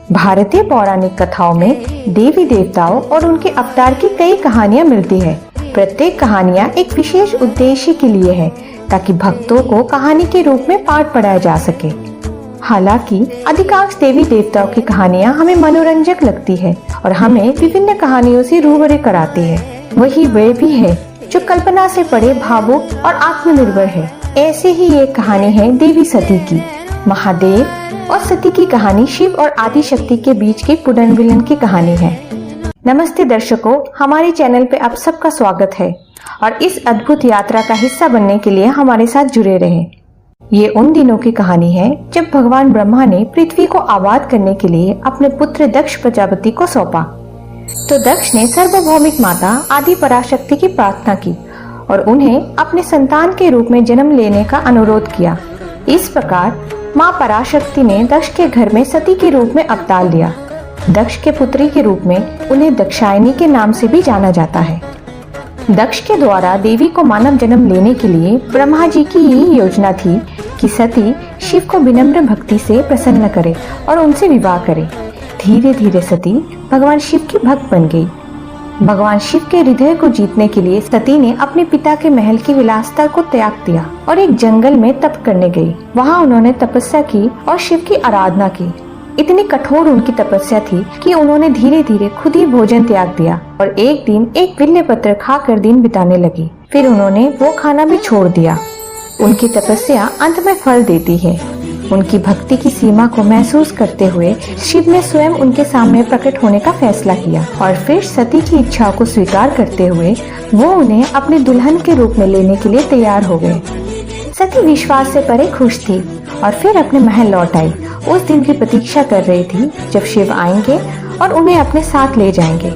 भारतीय पौराणिक कथाओं में देवी देवताओं और उनके अवतार की कई कहानियां मिलती है। प्रत्येक कहानियां एक विशेष उद्देश्य के लिए है ताकि भक्तों को कहानी के रूप में पाठ पढ़ाया जा सके। हालांकि अधिकांश देवी देवताओं की कहानियां हमें मनोरंजक लगती है और हमें विभिन्न कहानियों से रूबरू कराती है। वही वे भी है जो कल्पना से परे भावुक और आत्मनिर्भर है। ऐसे ही एक कहानी है देवी सती की। महादेव और सती की कहानी शिव और आदि शक्ति के बीच की पुनर्मिलन की कहानी है। नमस्ते दर्शकों, हमारे चैनल पे आप सबका स्वागत है और इस अद्भुत यात्रा का हिस्सा बनने के लिए हमारे साथ जुड़े रहें। ये उन दिनों की कहानी है जब भगवान ब्रह्मा ने पृथ्वी को आबाद करने के लिए अपने पुत्र दक्ष प्रजापति को सौंपा। तो दक्ष ने सार्वभौमिक माता आदि पराशक्ति की प्रार्थना की और उन्हें अपने संतान के रूप में जन्म लेने का अनुरोध किया। इस प्रकार माँ पराशक्ति ने दक्ष के घर में सती के रूप में अवतार लिया। दक्ष के पुत्री के रूप में उन्हें दक्षायनी के नाम से भी जाना जाता है। दक्ष के द्वारा देवी को मानव जन्म लेने के लिए ब्रह्मा जी की यही योजना थी कि सती शिव को विनम्र भक्ति से प्रसन्न करे और उनसे विवाह करे। धीरे धीरे सती भगवान शिव की भक्त बन गई। भगवान शिव के हृदय को जीतने के लिए सती ने अपने पिता के महल की विलासिता को त्याग दिया और एक जंगल में तप करने गई। वहाँ उन्होंने तपस्या की और शिव की आराधना की। इतनी कठोर उनकी तपस्या थी कि उन्होंने धीरे धीरे खुद ही भोजन त्याग दिया और एक दिन एक बिल्व पत्र खाकर दिन बिताने लगी। फिर उन्होंने वो खाना भी छोड़ दिया। उनकी तपस्या अंत में फल देती है। उनकी भक्ति की सीमा को महसूस करते हुए शिव ने स्वयं उनके सामने प्रकट होने का फैसला किया और फिर सती की इच्छाओं को स्वीकार करते हुए वो उन्हें अपने दुल्हन के रूप में लेने के लिए तैयार हो गए। सती विश्वास से परे खुश थी और फिर अपने महल लौट आई। उस दिन की प्रतीक्षा कर रही थी जब शिव आएंगे और उन्हें अपने साथ ले जाएंगे।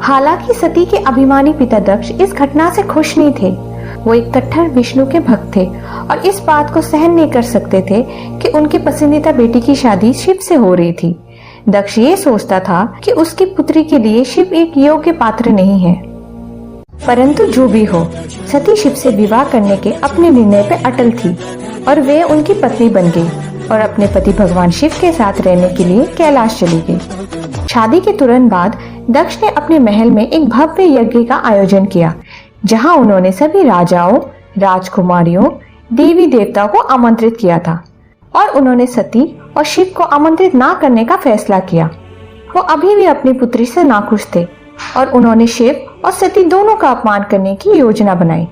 हालांकि सती के अभिमानी पिता दक्ष इस घटना से खुश नहीं थे। वो एक कट्टर विष्णु के भक्त थे और इस बात को सहन नहीं कर सकते थे कि उनकी पसंदीदा बेटी की शादी शिव से हो रही थी। दक्ष ये सोचता था कि उसकी पुत्री के लिए शिव एक योग्य पात्र नहीं है। परंतु जो भी हो, सती शिव से विवाह करने के अपने निर्णय पे अटल थी और वे उनकी पत्नी बन गई और अपने पति भगवान शिव के साथ रहने के लिए कैलाश चली गई। शादी के तुरंत बाद दक्ष ने अपने महल में एक भव्य यज्ञ का आयोजन किया जहां उन्होंने सभी राजाओं, राजकुमारियों, देवी देवताओं को आमंत्रित किया था और उन्होंने सती और शिव को आमंत्रित ना करने का फैसला किया। वो अभी भी अपनी पुत्री से नाखुश थे और उन्होंने शिव और सती दोनों का अपमान करने की योजना बनाई।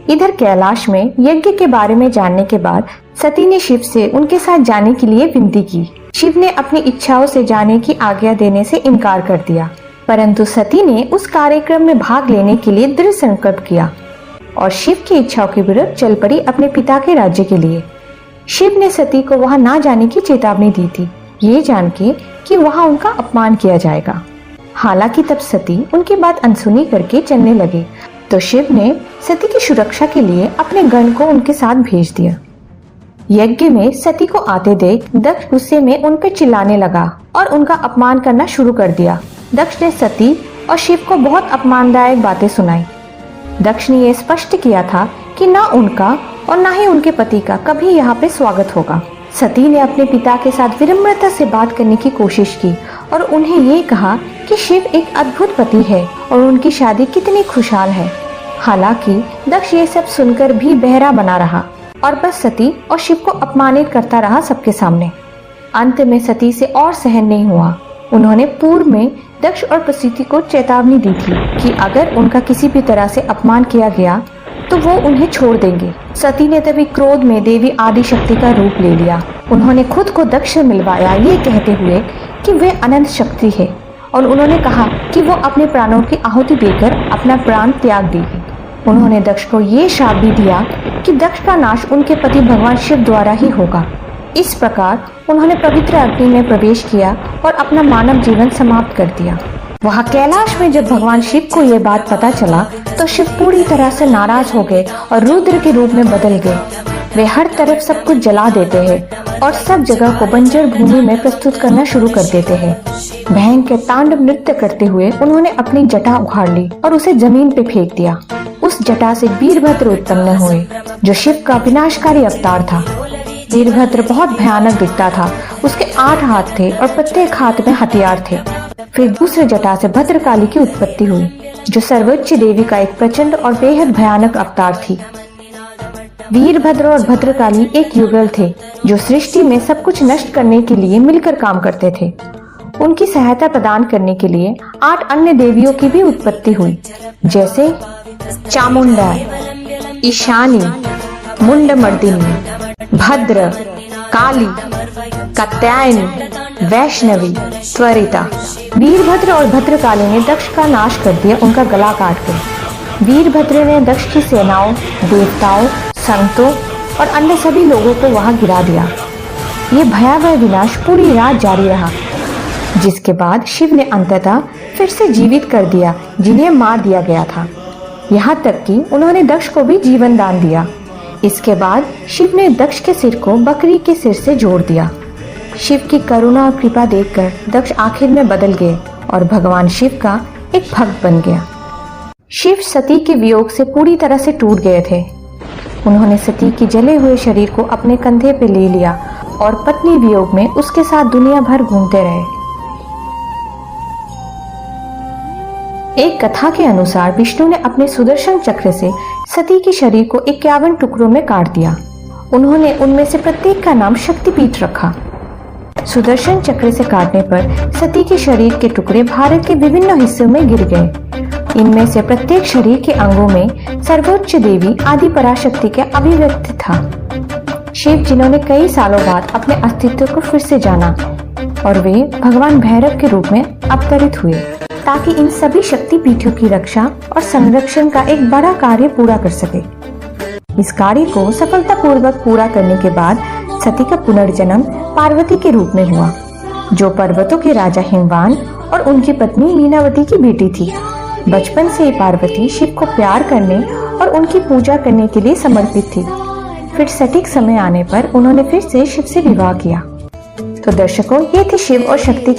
इधर कैलाश में यज्ञ के बारे में जानने के बाद सती ने शिव से उनके साथ जाने के लिए विनती की। शिव ने अपनी इच्छाओं से जाने की आज्ञा देने से इनकार कर दिया, परंतु सती ने उस कार्यक्रम में भाग लेने के लिए दृढ़ संकल्प किया और शिव की इच्छाओं के विरुद्ध चल पड़ी अपने पिता के राज्य के लिए। शिव ने सती को वहां ना जाने की चेतावनी दी थी, ये जान के कि वहां उनका अपमान किया जाएगा। हालांकि तब सती उनकी बात अनसुनी करके चलने लगे तो शिव ने सती की सुरक्षा के लिए अपने गण को उनके साथ भेज दिया। यज्ञ में सती को आते देख दक्ष गुस्से में उन पर चिल्लाने लगा और उनका अपमान करना शुरू कर दिया। दक्ष ने सती और शिव को बहुत अपमानदायक बातें सुनाई। दक्ष ने यह स्पष्ट किया था कि ना उनका और ना ही उनके पति का कभी यहाँ पे स्वागत होगा। सती ने अपने पिता के साथ विनम्रता से बात करने की कोशिश की और उन्हें ये कहा कि शिव एक अद्भुत पति है और उनकी शादी कितनी खुशहाल है। हालांकि दक्ष ये सब सुनकर भी बहरा बना रहा और बस सती और शिव को अपमानित करता रहा सबके सामने। अंत में सती से और सहन नहीं हुआ। उन्होंने पूर्व में दक्ष और प्रसूति को चेतावनी दी थी कि अगर उनका किसी भी तरह से अपमान किया गया तो वो उन्हें छोड़ देंगे। सती ने तभी क्रोध में देवी आदि शक्ति का रूप ले लिया। उन्होंने खुद को दक्ष से मिलवाया, ये कहते हुए कि वे अनंत शक्ति है और उन्होंने कहा कि वो अपने प्राणों की आहुति देकर अपना प्राण त्याग देगी। उन्होंने दक्ष को ये शाप भी दिया कि दक्ष का नाश उनके पति भगवान शिव द्वारा ही होगा। इस प्रकार उन्होंने पवित्र अग्नि में प्रवेश किया और अपना मानव जीवन समाप्त कर दिया। वहाँ कैलाश में जब भगवान शिव को ये बात पता चला तो शिव पूरी तरह से नाराज हो गए और रुद्र के रूप में बदल गए। वे हर तरफ सब कुछ जला देते हैं और सब जगह को बंजर भूमि में प्रस्तुत करना शुरू कर देते हैं। भयंकर तांडव नृत्य करते हुए उन्होंने अपनी जटा उखाड़ ली और उसे जमीन पे फेंक दिया। उस जटा से वीरभद्र उत्पन्न हुए जो शिव का विनाशकारी अवतार था। वीरभद्र बहुत भयानक दिखता था। उसके 8 हाथ थे और प्रत्येक हाथ में हथियार थे। फिर दूसरे जटा से भद्रकाली की उत्पत्ति हुई, जो सर्वोच्च देवी का एक प्रचंड और बेहद भयानक अवतार थी। वीरभद्र और भद्रकाली एक युगल थे, जो सृष्टि में सब कुछ नष्ट करने के लिए मिलकर काम करते थे। उनकी सहायता प्रदान करने के लिए 8 अन्य देवियों की भी उत्पत्ति हुई, जैसे चामुंडा, ईशानी, मुंडमर्दिनी, भद्र, काली, कात्यायनी, वैष्णवी, त्वरिता। वीरभद्र और भद्रकाली ने दक्ष का नाश कर दिया, उनका गला काट कर। वीरभद्र ने दक्ष की सेनाओं, देवताओं, संतों और अन्य सभी लोगों को वहां गिरा दिया। ये भयावह विनाश पूरी रात जारी रहा, जिसके बाद शिव ने अंततः फिर से जीवित कर दिया जिन्हें मार दिया गया था। यहाँ तक कि उन्होंने दक्ष को भी जीवन दान दिया। इसके बाद शिव ने दक्ष के सिर को बकरी के सिर से जोड़ दिया। शिव की करुणा और कृपा देखकर दक्ष आखिर में बदल गए और भगवान शिव का एक भक्त बन गया। शिव सती के वियोग से पूरी तरह से टूट गए थे। उन्होंने सती के जले हुए शरीर को अपने कंधे पे ले लिया और पत्नी वियोग में उसके साथ दुनिया भर घूमते रहे। एक कथा के अनुसार विष्णु ने अपने सुदर्शन चक्र से सती के शरीर को 51 टुकड़ों में काट दिया। उन्होंने उनमें से प्रत्येक का नाम शक्तिपीठ रखा। सुदर्शन चक्र से काटने पर सती के शरीर के टुकड़े भारत के विभिन्न हिस्सों में गिर गए। इनमें से प्रत्येक शरीर के अंगों में सर्वोच्च देवी आदि पराशक्ति का अभिव्यक्ति था। शिव, जिन्होंने कई सालों बाद अपने अस्तित्व को फिर से जाना, और वे भगवान भैरव के रूप में अवतरित हुए ताकि इन सभी शक्ति पीठों की रक्षा और संरक्षण का एक बड़ा कार्य पूरा कर सके। इस कार्य को सफलतापूर्वक पूरा करने के बाद सती का पुनर्जन्म पार्वती के रूप में हुआ, जो पर्वतों के राजा हिमवान और उनकी पत्नी लीनावती की बेटी थी। बचपन से ही पार्वती शिव को प्यार करने और उनकी पूजा करने के लिए समर्पित थी। फिर सटीक समय आने पर उन्होंने फिर से शिव से विवाह किया। तो दर्शकों, ये थी शिव और शक्ति